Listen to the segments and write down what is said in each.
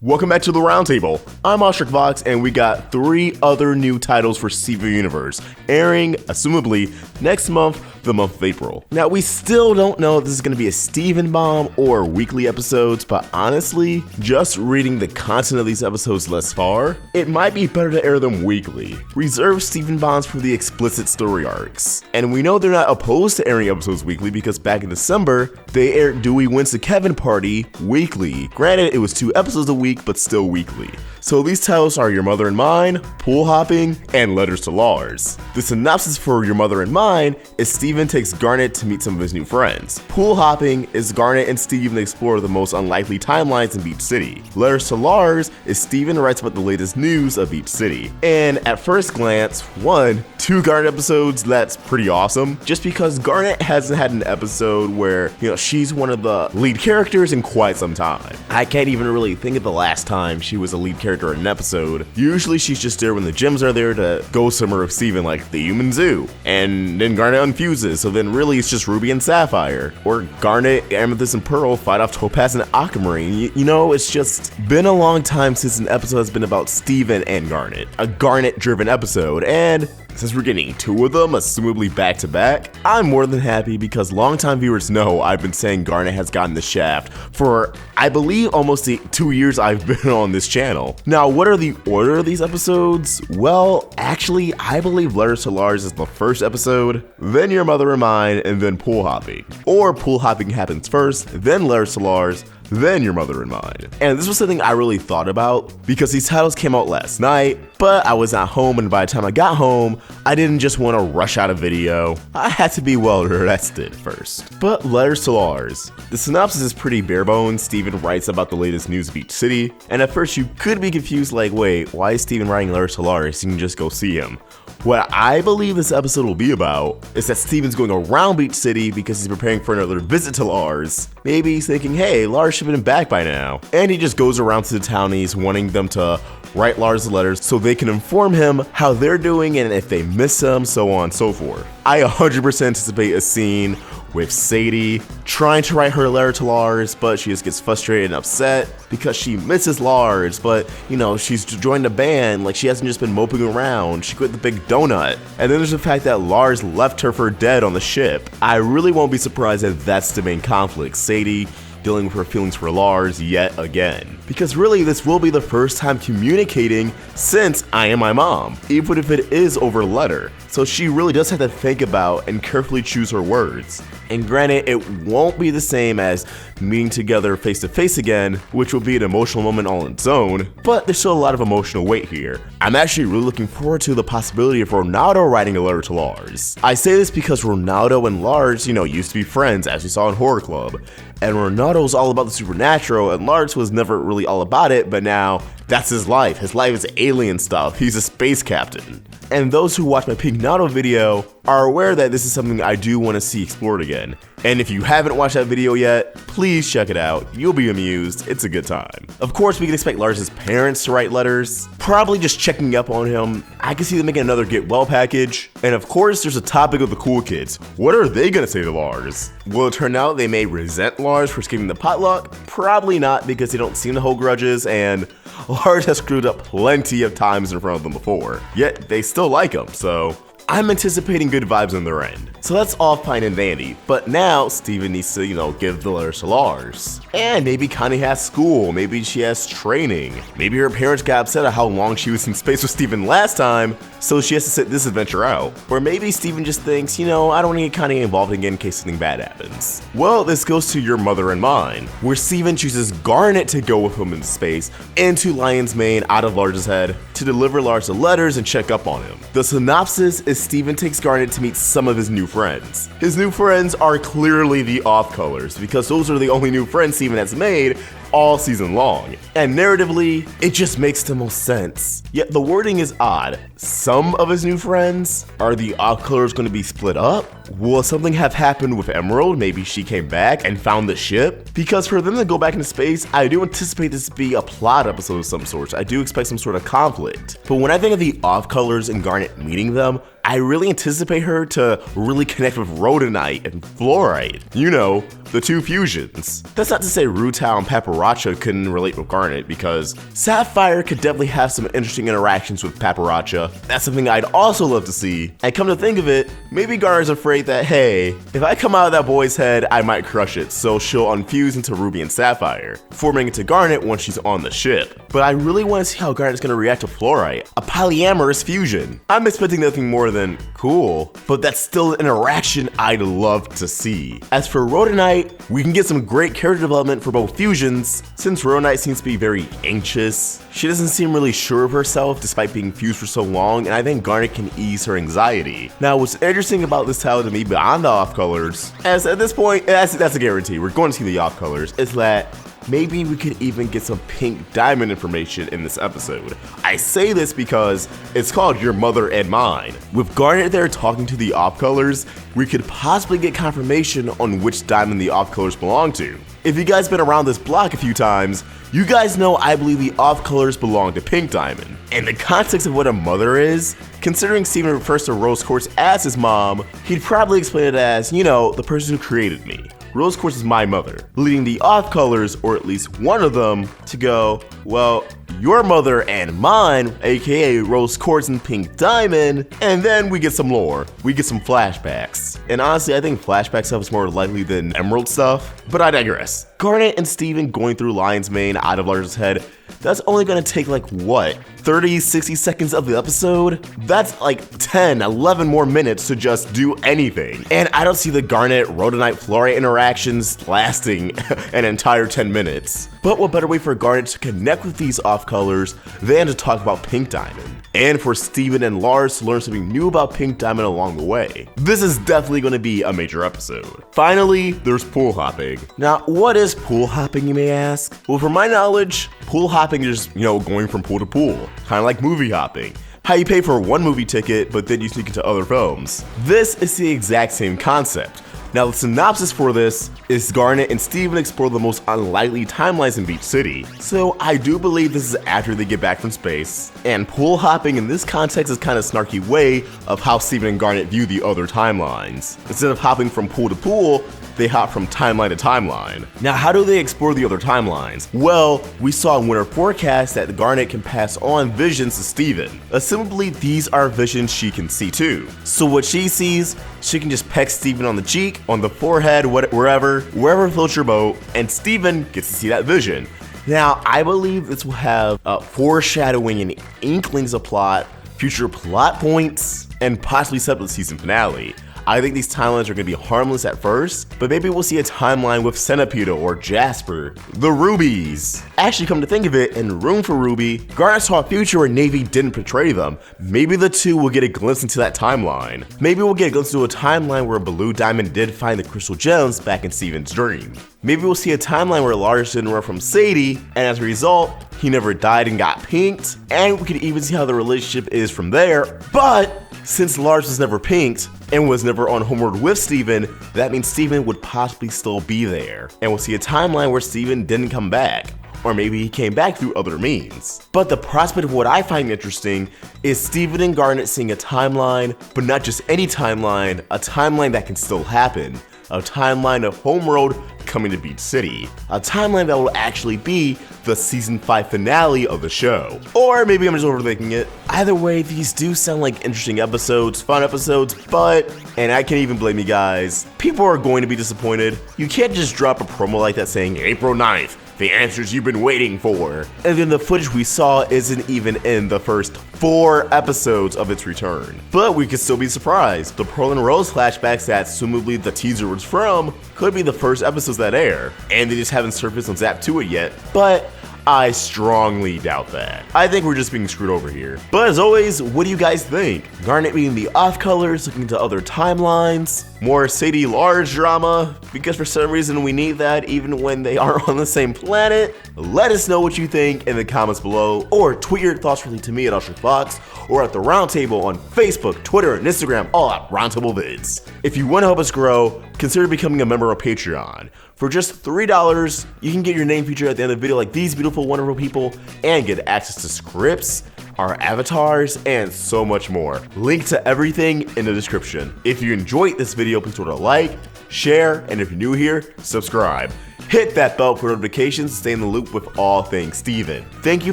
Welcome back to the Roundtable. I'm Ostrich Vox, and we got 3 other new titles for Steven Universe, airing, assumably, next month, the month of April. Now, we still don't know if this is going to be a Steven bomb or weekly episodes, but honestly, just reading the content of these episodes thus far, it might be better to air them weekly. Reserve Steven bombs for the explicit story arcs. And we know they're not opposed to airing episodes weekly because back in December, they aired Dewey Wins the Kevin Party weekly. Granted, it was 2 episodes a week, but still weekly. So these titles are Your Mother and Mine, Pool Hopping, and Letters to Lars. The synopsis for Your Mother and Mine is Steven takes Garnet to meet some of his new friends. Pool Hopping is Garnet and Steven explore the most unlikely timelines in Beach City. Letters to Lars is Steven writes about the latest news of Beach City. And at first glance, 2 Garnet episodes, that's pretty awesome. Just because Garnet hasn't had an episode where, she's one of the lead characters in quite some time. I can't even really think of the last time she was a lead character in an episode. Usually she's just there when the gyms are there to go somewhere with Steven, like the Human Zoo. And then Garnet unfuses, so then really it's just Ruby and Sapphire. Or Garnet, Amethyst, and Pearl fight off Topaz and Aquamarine. It's just been a long time since an episode has been about Steven and Garnet. A Garnet-driven episode, and since we're getting 2 of them, assumably back to back, I'm more than happy because longtime viewers know I've been saying Garnet has gotten the shaft for, I believe, almost the 2 years I've been on this channel. Now, what are the order of these episodes? Well, actually, I believe Letters to Lars is the first episode, then Your Mother and Mine, and then Pool Hopping. Or Pool Hopping happens first, then Letters to Lars, then Your Mother and Mine. And this was something I really thought about because these titles came out last night, but I was not home, and by the time I got home, I didn't just want to rush out a video. I had to be well rested first. But Letters to Lars. The synopsis is pretty bare bones. Steven writes about the latest news of Beach City, and at first you could be confused like, wait, why is Steven writing Letters to Lars? You can just go see him. What I believe this episode will be about is that Steven's going around Beach City because he's preparing for another visit to Lars. Maybe he's thinking, hey, Lars should have been back by now. And he just goes around to the townies wanting them to write Lars letters so they can inform him how they're doing and if they miss him, so on and so forth. I 100% anticipate a scene with Sadie trying to write her letter to Lars, but she just gets frustrated and upset because she misses Lars, but she's joined a band, like she hasn't just been moping around, she quit the big donut. And then there's the fact that Lars left her for dead on the ship. I really won't be surprised if that's the main conflict, Sadie dealing with her feelings for Lars yet again. Because really, this will be the first time communicating since I Am My Mom, even if it is over letter. So she really does have to think about and carefully choose her words. And granted, it won't be the same as meeting together face to face again, which will be an emotional moment all on its own, but there's still a lot of emotional weight here. I'm actually really looking forward to the possibility of Ronaldo writing a letter to Lars. I say this because Ronaldo and Lars, used to be friends, as we saw in Horror Club. And Ronaldo was all about the supernatural, and Lars was never really all about it, but now that's his life. His life is alien stuff. He's a space captain. And those who watch my Pink Naruto video are aware that this is something I do want to see explored again. And if you haven't watched that video yet, please check it out. You'll be amused. It's a good time. Of course, we can expect Lars' parents to write letters, probably just checking up on him. I can see them making another get well package. And of course, there's a topic of the cool kids. What are they gonna say to Lars? Will it turn out they may resent Lars for skipping the potluck? Probably not, because they don't seem to hold grudges, and Lars has screwed up plenty of times in front of them before. Yet they still like him, so I'm anticipating good vibes on their end. So that's all fine and dandy, but now Steven needs to, give the letters to Lars. And maybe Connie has school, maybe she has training, maybe her parents got upset at how long she was in space with Steven last time, so she has to sit this adventure out. Or maybe Steven just thinks, I don't want to get Connie involved again in case something bad happens. Well, this goes to Your Mother and Mine, where Steven chooses Garnet to go with him in space into Lion's Mane out of Lars' head to deliver Lars the letters and check up on him. The synopsis is Steven takes Garnet to meet some of his new friends. His new friends are clearly the off-colors, because those are the only new friends Steven has made all season long. And narratively, it just makes the most sense. Yet the wording is odd. Some of his new friends? Are the off-colors going to be split up? Will something have happened with Emerald? Maybe she came back and found the ship? Because for them to go back into space, I do anticipate this to be a plot episode of some sort. I do expect some sort of conflict. But when I think of the off-colors and Garnet meeting them, I really anticipate her to really connect with Rhodonite and Fluorite. You know, the two fusions. That's not to say Roundtable and Paparacha couldn't relate with Garnet, because Sapphire could definitely have some interesting interactions with Paparacha. That's something I'd also love to see. And come to think of it, maybe Garnet's afraid that, hey, if I come out of that boy's head, I might crush it, so she'll unfuse into Ruby and Sapphire, forming into Garnet once she's on the ship. But I really want to see how Garnet's gonna react to Fluorite, a polyamorous fusion. I'm expecting nothing more than cool, but that's still an interaction I'd love to see. As for Rhodonite, we can get some great character development for both fusions, since Rhodonite seems to be very anxious. She doesn't seem really sure of herself despite being fused for so long, and I think Garnet can ease her anxiety. Now, what's interesting about this title to me beyond the off colors, as at this point, that's a guarantee, we're going to see the off colors, is that maybe we could even get some pink diamond information in this episode. I say this because it's called Your Mother and Mine. With Garnet there talking to the off colors, we could possibly get confirmation on which diamond the off colors belong to. If you guys been around this block a few times, you guys know I believe the off colors belong to Pink Diamond. In the context of what a mother is, considering Steven refers to Rose Quartz as his mom, he'd probably explain it as, you know, the person who created me. Rose Quartz is my mother, leading the off colors, or at least one of them, to go, well, your mother and mine, aka Rose Quartz and Pink Diamond, and then we get some lore, we get some flashbacks. And honestly, I think flashback stuff is more likely than Emerald stuff, but I digress. Garnet and Steven going through Lion's Mane out of Lars' head, that's only gonna take like what, 30, 60 seconds of the episode? That's like 10, 11 more minutes to just do anything. And I don't see the Garnet, Rhodonite, Fluorite interactions lasting an entire 10 minutes. But what better way for Garnet to connect with these off colors than to talk about Pink Diamond? And for Steven and Lars to learn something new about Pink Diamond along the way. This is definitely going to be a major episode. Finally, there's pool hopping. Now, what is pool hopping, you may ask? Well, from my knowledge, pool hopping is, going from pool to pool, kind of like movie hopping. How you pay for one movie ticket, but then you sneak into other films. This is the exact same concept. Now, the synopsis for this is Garnet and Steven explore the most unlikely timelines in Beach City. So I do believe this is after they get back from space. And pool hopping in this context is kind of snarky way of how Steven and Garnet view the other timelines. Instead of hopping from pool to pool, they hop from timeline to timeline. Now, how do they explore the other timelines? Well, we saw in Winter Forecast that Garnet can pass on visions to Steven. Assumably, these are visions she can see too. So what she sees, she can just peck Steven on the cheek, on the forehead, wherever floats your boat, and Steven gets to see that vision. Now, I believe this will have foreshadowing and inklings of plot, future plot points, and possibly set up the season finale. I think these timelines are going to be harmless at first, but maybe we'll see a timeline with Centipede or Jasper, the Rubies. Actually, come to think of it, in Room for Ruby, Garnet saw a future where Navy didn't portray them. Maybe the two will get a glimpse into that timeline. Maybe we'll get a glimpse into a timeline where Blue Diamond did find the crystal gems back in Steven's dream. Maybe we'll see a timeline where Lars didn't run from Sadie, and as a result, he never died and got pinked, and we could even see how the relationship is from there. But since Lars was never pinked and was never on Homeward with Steven, that means Steven would possibly still be there. And we'll see a timeline where Steven didn't come back. Or maybe he came back through other means. But the prospect of what I find interesting is Steven and Garnet seeing a timeline, but not just any timeline, a timeline that can still happen. A timeline of Homeworld coming to Beach City. A timeline that will actually be the season 5 finale of the show. Or maybe I'm just overthinking it. Either way, these do sound like interesting episodes, fun episodes, but, and I can't even blame you guys, people are going to be disappointed. You can't just drop a promo like that saying April 9th, the answers you've been waiting for. And then the footage we saw isn't even in the first 4 episodes of its return. But we could still be surprised. The Pearl and Rose flashbacks that assumably the teaser was from could be the first episodes that air, and they just haven't surfaced on Zap 2 it yet. But I strongly doubt that. I think we're just being screwed over here. But as always, what do you guys think? Garnet being the off colors, looking to other timelines, more Sadie Lars drama, because for some reason we need that even when they are on the same planet. Let us know what you think in the comments below, or tweet your thoughts directly to me at UsherFox, or at the Roundtable on Facebook, Twitter, and Instagram, all at Roundtable Vids. If you want to help us grow, consider becoming a member of Patreon. For just $3, you can get your name featured at the end of the video like these beautiful, wonderful people, and get access to scripts, our avatars, and so much more. Link to everything in the description. If you enjoyed this video, please throw a like, share, and if you're new here, subscribe. Hit that bell for notifications to stay in the loop with all things Steven. Thank you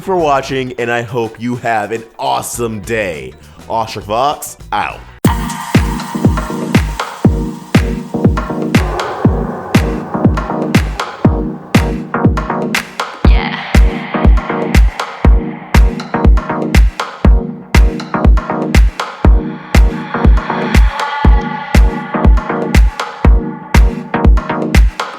for watching, and I hope you have an awesome day. Ostrich Vox, out.